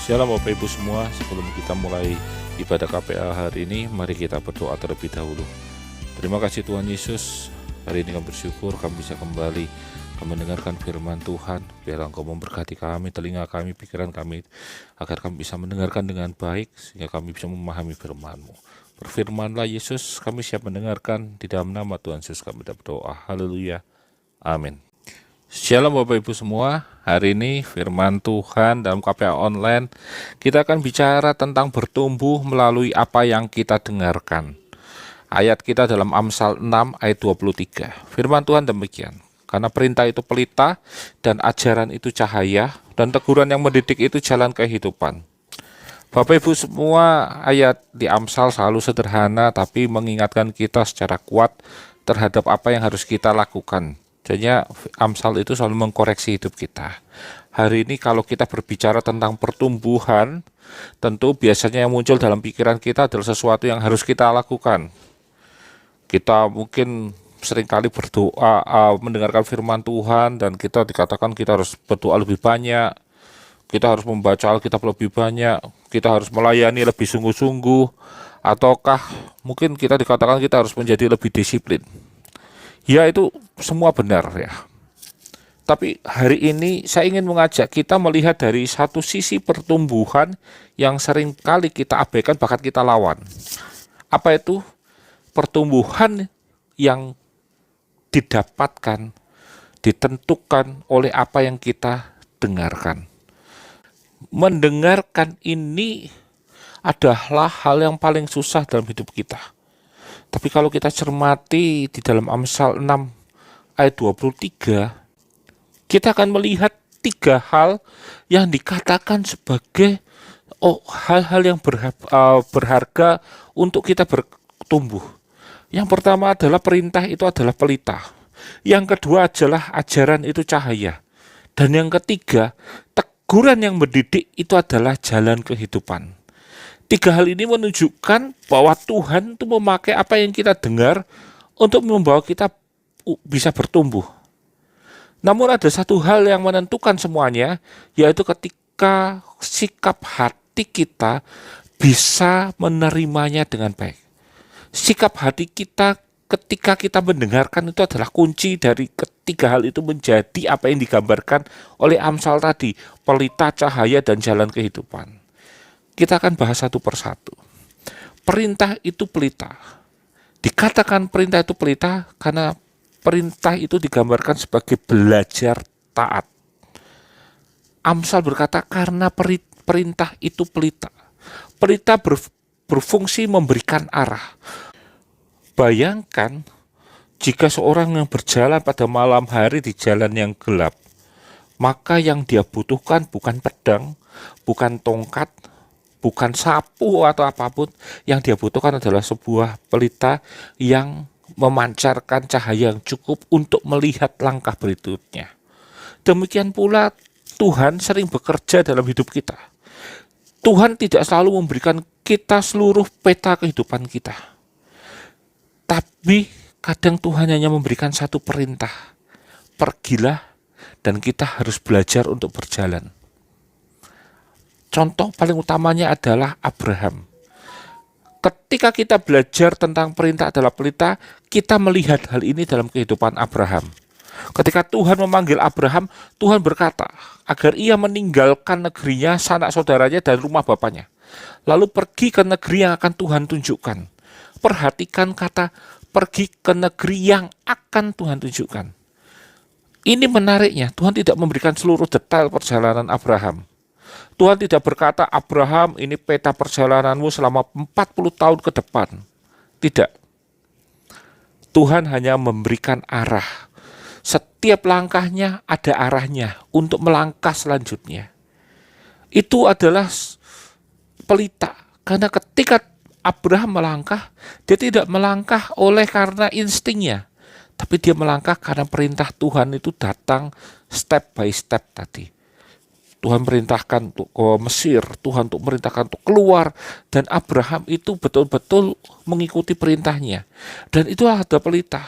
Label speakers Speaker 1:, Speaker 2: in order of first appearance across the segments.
Speaker 1: Shalom Bapak Ibu semua, sebelum kita mulai ibadah KPA hari ini, mari kita berdoa terlebih dahulu. Terima kasih Tuhan Yesus, hari ini kami bersyukur kami bisa kembali mendengarkan firman Tuhan. Biar Engkau memberkati kami, telinga kami, pikiran kami, agar kami bisa mendengarkan dengan baik, sehingga kami bisa memahami firman-Mu. Berfirmanlah Yesus, kami siap mendengarkan, di dalam nama Tuhan Yesus kami berdoa. Haleluya, amin. Shalom Bapak Ibu semua, hari ini firman Tuhan dalam KPA online kita akan bicara tentang bertumbuh melalui apa yang kita dengarkan. Ayat kita dalam Amsal 6 ayat 23. Firman Tuhan demikian, karena perintah itu pelita dan ajaran itu cahaya dan teguran yang mendidik itu jalan kehidupan. Bapak Ibu semua, ayat di Amsal selalu sederhana tapi mengingatkan kita secara kuat terhadap apa yang harus kita lakukan. Jadinya Amsal itu selalu mengkoreksi hidup kita. Hari ini kalau kita berbicara tentang pertumbuhan, tentu biasanya yang muncul dalam pikiran kita adalah sesuatu yang harus kita lakukan. Kita mungkin seringkali berdoa, mendengarkan firman Tuhan, dan kita dikatakan kita harus berdoa lebih banyak, kita harus membaca Alkitab lebih banyak, kita harus melayani lebih sungguh-sungguh, ataukah mungkin kita dikatakan kita harus menjadi lebih disiplin. Ya, itu semua benar ya. Tapi hari ini saya ingin mengajak kita melihat dari satu sisi pertumbuhan yang sering kali kita abaikan, bahkan kita lawan. Apa itu? Pertumbuhan yang didapatkan, ditentukan oleh apa yang kita dengarkan. Mendengarkan ini adalah hal yang paling susah dalam hidup kita. Tapi kalau kita cermati di dalam Amsal 6 ayat 23, kita akan melihat tiga hal yang dikatakan sebagai hal-hal yang berharga untuk kita bertumbuh. Yang pertama adalah perintah itu adalah pelita. Yang kedua adalah ajaran itu cahaya. Dan yang ketiga, teguran yang mendidik itu adalah jalan kehidupan. Tiga hal ini menunjukkan bahwa Tuhan itu memakai apa yang kita dengar untuk membawa kita bisa bertumbuh. Namun ada satu hal yang menentukan semuanya, yaitu ketika sikap hati kita bisa menerimanya dengan baik. Sikap hati kita ketika kita mendengarkan itu adalah kunci dari ketiga hal itu menjadi apa yang digambarkan oleh Amsal tadi, pelita, cahaya, dan jalan kehidupan. Kita akan bahas satu persatu. Perintah itu pelita. Dikatakan perintah itu pelita karena perintah itu digambarkan sebagai belajar taat. Amsal berkata karena perintah itu pelita. Pelita berfungsi memberikan arah. Bayangkan jika seorang yang berjalan pada malam hari di jalan yang gelap, maka yang dia butuhkan bukan pedang, bukan tongkat, bukan sapu atau apapun. Yang dia butuhkan adalah sebuah pelita yang memancarkan cahaya yang cukup untuk melihat langkah berikutnya. Demikian pula Tuhan sering bekerja dalam hidup kita. Tuhan tidak selalu memberikan kita seluruh peta kehidupan kita. Tapi kadang Tuhan hanya memberikan satu perintah. Pergilah dan kita harus belajar untuk berjalan. Contoh paling utamanya adalah Abraham. Ketika kita belajar tentang perintah adalah pelita, kita melihat hal ini dalam kehidupan Abraham. Ketika Tuhan memanggil Abraham, Tuhan berkata agar ia meninggalkan negerinya, sanak saudaranya, dan rumah bapaknya. Lalu pergi ke negeri yang akan Tuhan tunjukkan. Perhatikan kata pergi ke negeri yang akan Tuhan tunjukkan. Ini menariknya, Tuhan tidak memberikan seluruh detail perjalanan Abraham. Tuhan tidak berkata, Abraham ini peta perjalananmu selama 40 tahun ke depan. Tidak. Tuhan hanya memberikan arah. Setiap langkahnya ada arahnya untuk melangkah selanjutnya. Itu adalah pelita. Karena ketika Abraham melangkah, dia tidak melangkah oleh karena instingnya. Tapi dia melangkah karena perintah Tuhan itu datang step by step tadi. Tuhan perintahkan untuk ke Mesir, Tuhan untuk merintahkan untuk keluar, dan Abraham itu betul-betul mengikuti perintahnya. Dan itu ada pelita.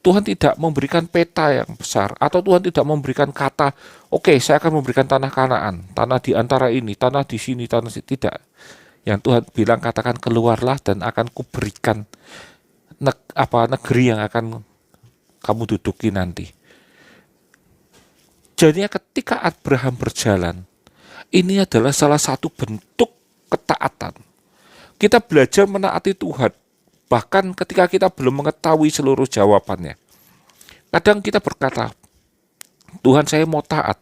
Speaker 1: Tuhan tidak memberikan peta yang besar, atau Tuhan tidak memberikan kata, oke, saya akan memberikan tanah Kanaan, tanah di antara ini, tanah di sini, tanah di sini. Tidak. Yang Tuhan bilang, katakan keluarlah dan akan kuberikan negeri yang akan kamu duduki nanti. Jadi ketika Abraham berjalan, ini adalah salah satu bentuk ketaatan. Kita belajar menaati Tuhan, bahkan ketika kita belum mengetahui seluruh jawabannya. Kadang kita berkata, Tuhan, saya mau taat,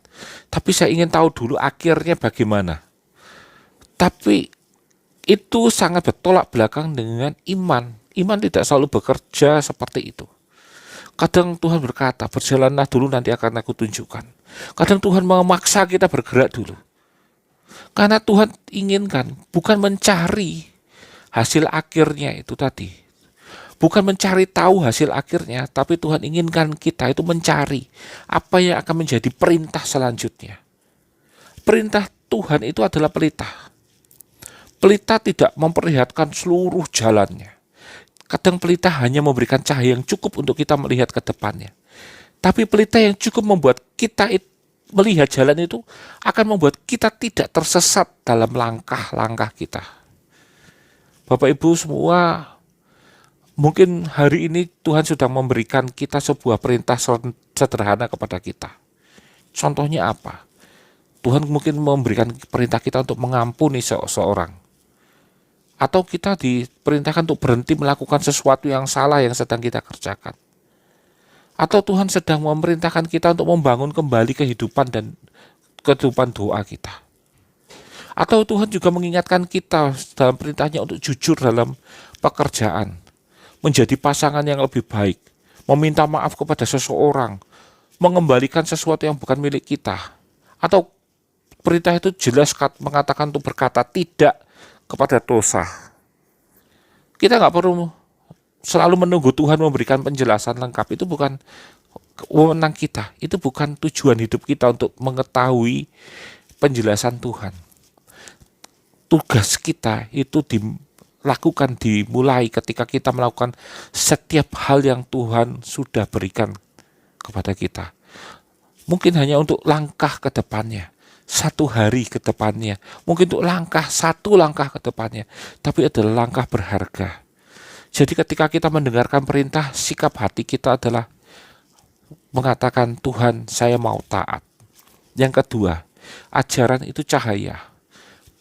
Speaker 1: tapi saya ingin tahu dulu akhirnya bagaimana. Tapi itu sangat bertolak belakang dengan iman. Iman tidak selalu bekerja seperti itu. Kadang Tuhan berkata, berjalanlah dulu, nanti akan aku tunjukkan. Kadang Tuhan memaksa kita bergerak dulu. Karena Tuhan inginkan, bukan mencari hasil akhirnya itu tadi. Bukan mencari tahu hasil akhirnya, tapi Tuhan inginkan kita itu mencari apa yang akan menjadi perintah selanjutnya. Perintah Tuhan itu adalah pelita. Pelita tidak memperlihatkan seluruh jalannya. Kadang pelita hanya memberikan cahaya yang cukup untuk kita melihat ke depannya. Tapi pelita yang cukup membuat kita melihat jalan itu akan membuat kita tidak tersesat dalam langkah-langkah kita. Bapak Ibu semua, mungkin hari ini Tuhan sudah memberikan kita sebuah perintah sederhana kepada kita. Contohnya apa? Tuhan mungkin memberikan perintah kita untuk mengampuni seseorang. Atau kita diperintahkan untuk berhenti melakukan sesuatu yang salah yang sedang kita kerjakan. Atau Tuhan sedang memerintahkan kita untuk membangun kembali kehidupan dan kehidupan doa kita. Atau Tuhan juga mengingatkan kita dalam perintahnya untuk jujur dalam pekerjaan, menjadi pasangan yang lebih baik, meminta maaf kepada seseorang, mengembalikan sesuatu yang bukan milik kita. Atau perintah itu jelas mengatakan untuk berkata tidak kepada dosa. Kita nggak perlu selalu menunggu Tuhan memberikan penjelasan lengkap. Itu bukan wewenang kita. Itu bukan tujuan hidup kita untuk mengetahui penjelasan Tuhan. Tugas kita itu dimulai ketika kita melakukan setiap hal yang Tuhan sudah berikan kepada kita. Mungkin hanya untuk langkah ke depannya, satu hari ke depannya, mungkin untuk satu langkah ke depannya, tapi adalah langkah berharga. Jadi ketika kita mendengarkan perintah, sikap hati kita adalah mengatakan, Tuhan, saya mau taat. Yang kedua, ajaran itu cahaya.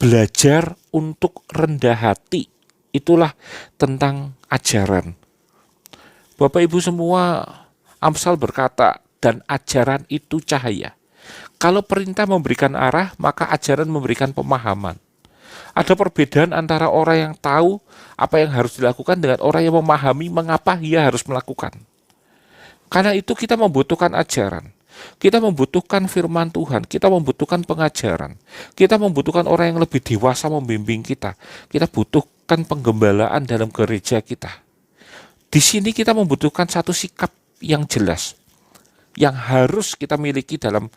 Speaker 1: Belajar untuk rendah hati, itulah tentang ajaran. Bapak Ibu semua, Amsal berkata, dan ajaran itu cahaya. Kalau perintah memberikan arah, maka ajaran memberikan pemahaman. Ada perbedaan antara orang yang tahu apa yang harus dilakukan dengan orang yang memahami mengapa ia harus melakukan. Karena itu kita membutuhkan ajaran. Kita membutuhkan firman Tuhan, kita membutuhkan pengajaran. Kita membutuhkan orang yang lebih dewasa membimbing kita. Kita butuhkan penggembalaan dalam gereja kita. Di sini kita membutuhkan satu sikap yang jelas, yang harus kita miliki dalam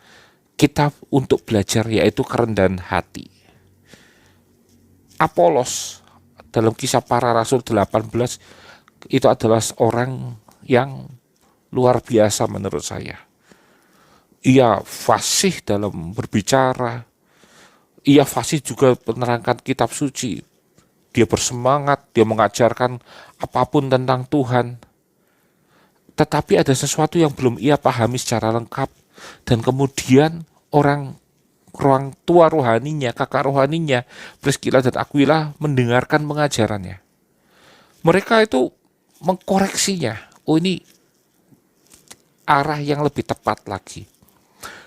Speaker 1: kita untuk belajar, yaitu kerendahan hati. Apolos dalam Kisah Para Rasul 18 itu adalah orang yang luar biasa menurut saya. Ia fasih dalam berbicara, ia fasih juga menerangkan kitab suci. Dia bersemangat, dia mengajarkan apapun tentang Tuhan. Tetapi ada sesuatu yang belum ia pahami secara lengkap, dan kemudian orang tua rohaninya, kakak rohaninya, Priskila dan Aquila mendengarkan pengajarannya. Mereka itu mengkoreksinya. Oh, ini arah yang lebih tepat lagi.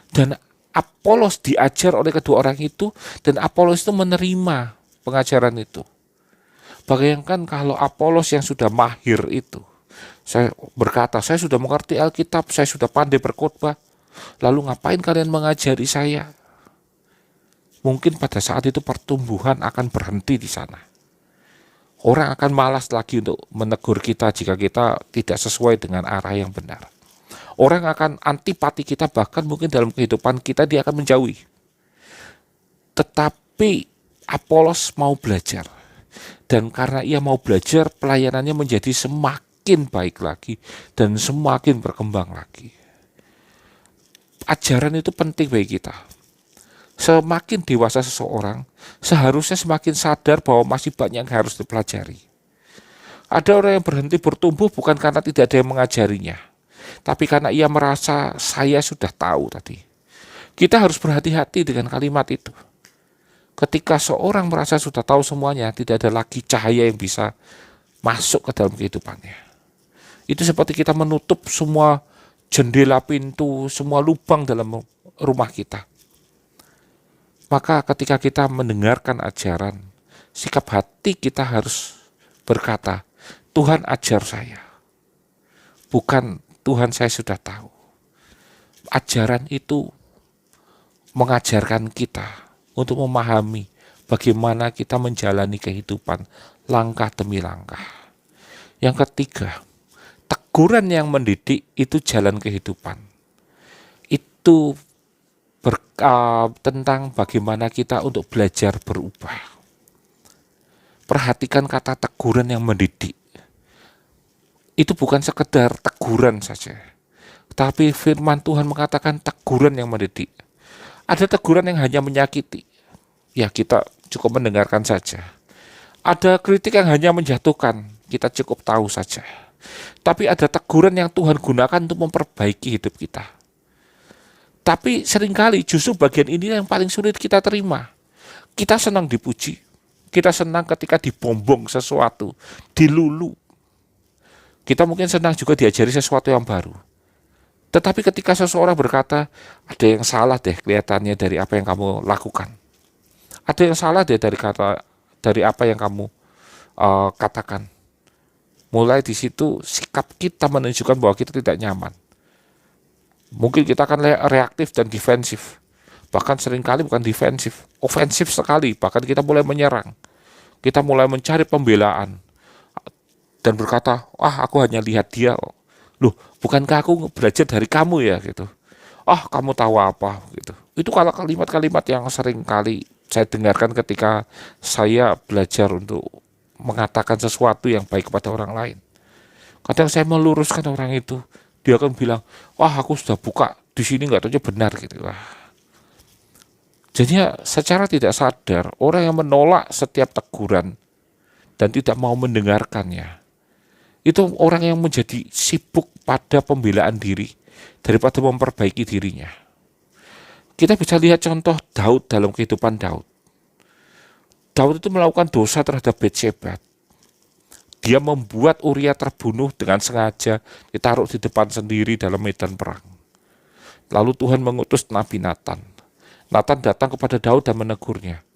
Speaker 1: Dan Apolos diajar oleh kedua orang itu, dan Apolos itu menerima pengajaran itu. Bayangkan kalau Apolos yang sudah mahir itu, saya berkata, saya sudah mengerti Alkitab, saya sudah pandai berkhotbah, lalu ngapain kalian mengajari saya? Mungkin pada saat itu pertumbuhan akan berhenti di sana. Orang akan malas lagi untuk menegur kita jika kita tidak sesuai dengan arah yang benar. Orang akan antipati kita, bahkan mungkin dalam kehidupan kita dia akan menjauhi. Tetapi Apolos mau belajar. Dan karena ia mau belajar, pelayanannya menjadi semakin semakin baik lagi dan semakin berkembang lagi. Ajaran itu penting bagi kita. Semakin dewasa seseorang, seharusnya semakin sadar bahwa masih banyak yang harus dipelajari. Ada orang yang berhenti bertumbuh bukan karena tidak ada yang mengajarinya, tapi karena ia merasa saya sudah tahu tadi. Kita harus berhati-hati dengan kalimat itu. Ketika seorang merasa sudah tahu semuanya, tidak ada lagi cahaya yang bisa masuk ke dalam kehidupannya. Itu seperti kita menutup semua jendela, pintu, semua lubang dalam rumah kita. Maka ketika kita mendengarkan ajaran, sikap hati kita harus berkata, Tuhan ajar saya. Bukan Tuhan saya sudah tahu. Ajaran itu mengajarkan kita untuk memahami bagaimana kita menjalani kehidupan langkah demi langkah. Yang ketiga, teguran yang mendidik itu jalan kehidupan. Itu tentang bagaimana kita untuk belajar berubah. Perhatikan kata teguran yang mendidik. Itu bukan sekedar teguran saja, tapi firman Tuhan mengatakan teguran yang mendidik. Ada teguran yang hanya menyakiti, ya kita cukup mendengarkan saja. Ada kritik yang hanya menjatuhkan, kita cukup tahu saja. Tapi ada teguran yang Tuhan gunakan untuk memperbaiki hidup kita. Tapi seringkali justru bagian ini yang paling sulit kita terima. Kita senang dipuji, kita senang ketika dibombong sesuatu, dilulu. Kita mungkin senang juga diajari sesuatu yang baru. Tetapi ketika seseorang berkata, ada yang salah deh kelihatannya dari apa yang kamu lakukan. Ada yang salah deh dari apa yang kamu katakan. Mulai di situ sikap kita menunjukkan bahwa kita tidak nyaman. Mungkin kita akan reaktif dan defensif. Bahkan seringkali bukan defensif, ofensif sekali. Bahkan kita mulai menyerang. Kita mulai mencari pembelaan. Dan berkata, aku hanya lihat dia. Loh, bukankah aku belajar dari kamu ya gitu. Kamu tahu apa gitu. Itu kalau kalimat-kalimat yang sering kali saya dengarkan ketika saya belajar untuk mengatakan sesuatu yang baik kepada orang lain. Kadang saya meluruskan orang itu, dia akan bilang, aku sudah buka di sini nggak tahu benar gitu. Jadinya secara tidak sadar orang yang menolak setiap teguran dan tidak mau mendengarkannya, itu orang yang menjadi sibuk pada pembelaan diri daripada memperbaiki dirinya. Kita bisa lihat contoh Daud dalam kehidupan Daud. Daud itu melakukan dosa terhadap Batsheba. Dia membuat Uria terbunuh dengan sengaja, ditaruh di depan sendiri dalam medan perang. Lalu Tuhan mengutus Nabi Nathan. Nathan datang kepada Daud dan menegurnya.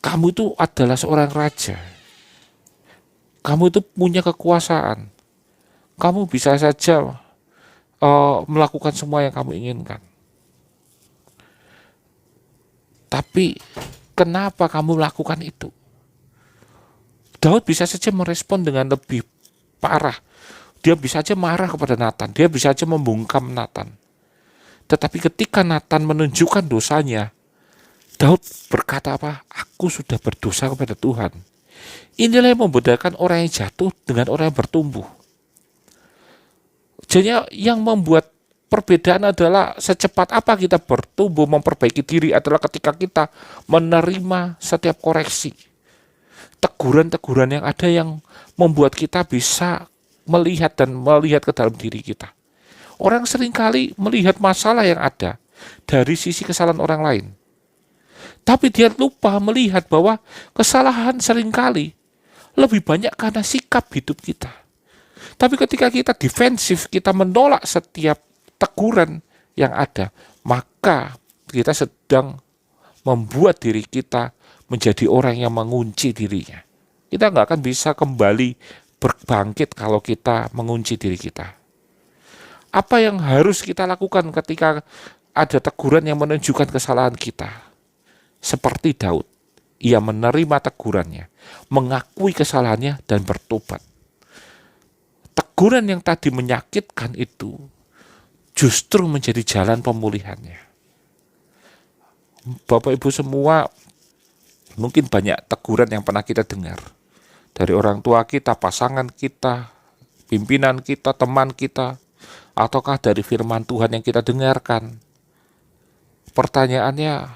Speaker 1: Kamu itu adalah seorang raja. Kamu itu punya kekuasaan. Kamu bisa saja melakukan semua yang kamu inginkan. Tapi kenapa kamu melakukan itu? Daud bisa saja merespon dengan lebih parah. Dia bisa saja marah kepada Nathan. Dia bisa saja membungkam Nathan. Tetapi ketika Nathan menunjukkan dosanya, Daud berkata apa? Aku sudah berdosa kepada Tuhan. Inilah yang membedakan orang yang jatuh dengan orang yang bertumbuh. Jadi yang membuat perbedaan adalah secepat apa kita bertumbuh memperbaiki diri adalah ketika kita menerima setiap koreksi. Teguran-teguran yang ada yang membuat kita bisa melihat ke dalam diri kita. Orang seringkali melihat masalah yang ada dari sisi kesalahan orang lain. Tapi dia lupa melihat bahwa kesalahan seringkali lebih banyak karena sikap hidup kita. Tapi ketika kita defensif, kita menolak setiap teguran yang ada, maka kita sedang membuat diri kita menjadi orang yang mengunci dirinya. Kita nggak akan bisa kembali berbangkit kalau kita mengunci diri kita. Apa yang harus kita lakukan ketika ada teguran yang menunjukkan kesalahan kita? Seperti Daud, ia menerima tegurannya, mengakui kesalahannya dan bertobat. Teguran yang tadi menyakitkan itu justru menjadi jalan pemulihannya. Bapak Ibu semua, mungkin banyak teguran yang pernah kita dengar. Dari orang tua kita, pasangan kita, pimpinan kita, teman kita, ataukah dari firman Tuhan yang kita dengarkan? Pertanyaannya,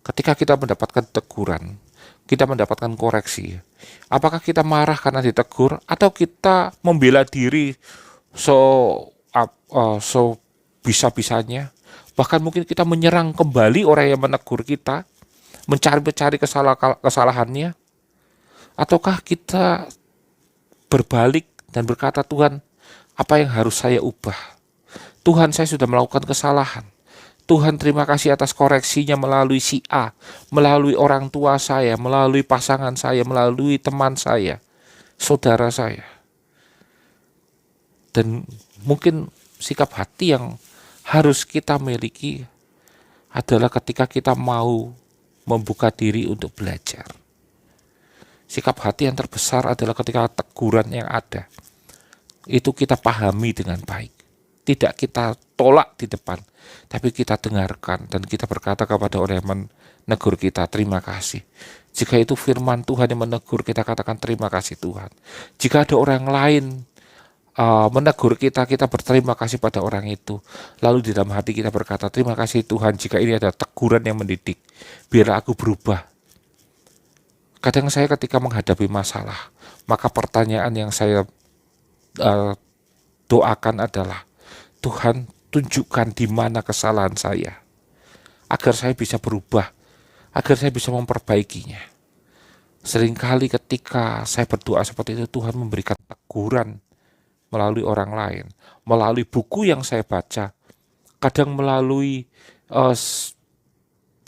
Speaker 1: ketika kita mendapatkan teguran, kita mendapatkan koreksi, apakah kita marah karena ditegur, atau kita membela diri so bisa-bisanya? Bahkan mungkin kita menyerang kembali orang yang menegur kita, mencari kesalahannya, ataukah kita berbalik dan berkata, Tuhan, apa yang harus saya ubah? Tuhan, saya sudah melakukan kesalahan. Tuhan, terima kasih atas koreksinya melalui si A, melalui orang tua saya, melalui pasangan saya, melalui teman saya, saudara saya. Dan mungkin sikap hati yang harus kita miliki adalah ketika kita mau membuka diri untuk belajar. Sikap hati yang terbesar adalah ketika teguran yang ada, itu kita pahami dengan baik. Tidak kita tolak di depan, tapi kita dengarkan dan kita berkata kepada orang yang menegur kita, terima kasih. Jika itu firman Tuhan yang menegur, kita katakan terima kasih Tuhan. Jika ada orang lain menegur kita, kita berterima kasih pada orang itu. Lalu di dalam hati kita berkata, terima kasih Tuhan, jika ini ada teguran yang mendidik, biarlah aku berubah. Kadang saya ketika menghadapi masalah, maka pertanyaan yang saya doakan adalah, Tuhan, tunjukkan di mana kesalahan saya, agar saya bisa berubah, agar saya bisa memperbaikinya. Seringkali ketika saya berdoa seperti itu, Tuhan memberikan teguran melalui orang lain, melalui buku yang saya baca, kadang melalui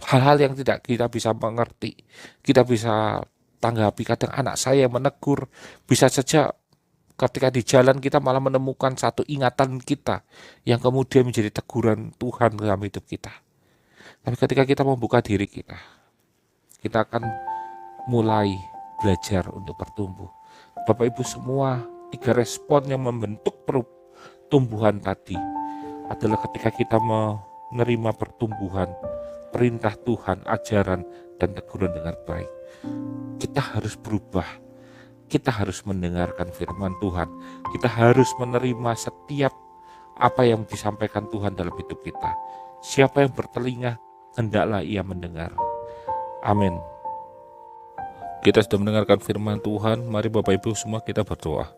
Speaker 1: hal-hal yang tidak kita bisa mengerti, kita bisa tanggapi. Kadang anak saya yang menegur, bisa saja ketika di jalan kita malah menemukan satu ingatan kita yang kemudian menjadi teguran Tuhan dalam hidup kita. Tapi ketika kita membuka diri kita akan mulai belajar untuk bertumbuh. Bapak Ibu semua, 3 respon yang membentuk pertumbuhan tadi adalah ketika kita menerima pertumbuhan, perintah Tuhan, ajaran, dan teguran dengan baik. Kita harus berubah. Kita harus mendengarkan firman Tuhan. Kita harus menerima setiap apa yang disampaikan Tuhan dalam hidup kita. Siapa yang bertelinga, hendaklah ia mendengar. Amin. Kita sudah mendengarkan firman Tuhan. Mari Bapak Ibu semua kita berdoa.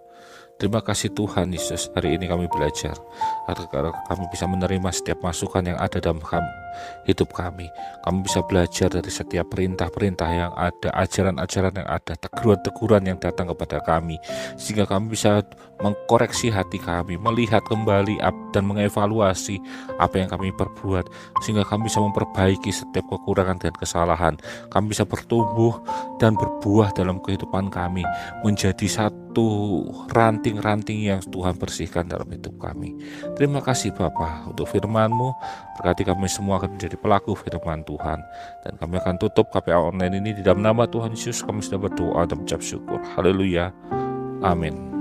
Speaker 1: Terima kasih Tuhan Yesus, hari ini kami belajar agar kami bisa menerima setiap masukan yang ada dalam hidup kami. Kami bisa belajar dari setiap perintah-perintah yang ada, ajaran-ajaran yang ada, teguran-teguran yang datang kepada kami, sehingga kami bisa mengkoreksi hati kami, melihat kembali dan mengevaluasi apa yang kami perbuat, sehingga kami bisa memperbaiki setiap kekurangan dan kesalahan. Kami bisa bertumbuh dan berbuah dalam kehidupan kami, menjadi satu ranting-ranting yang Tuhan bersihkan dalam hidup kami. Terima kasih Bapa untuk firman-Mu. Berkati kami semua akan menjadi pelaku firman Tuhan. Dan kami akan tutup KPA online ini di dalam nama Tuhan Yesus. Kami sudah berdoa dan mengucap syukur. Haleluya. Amin.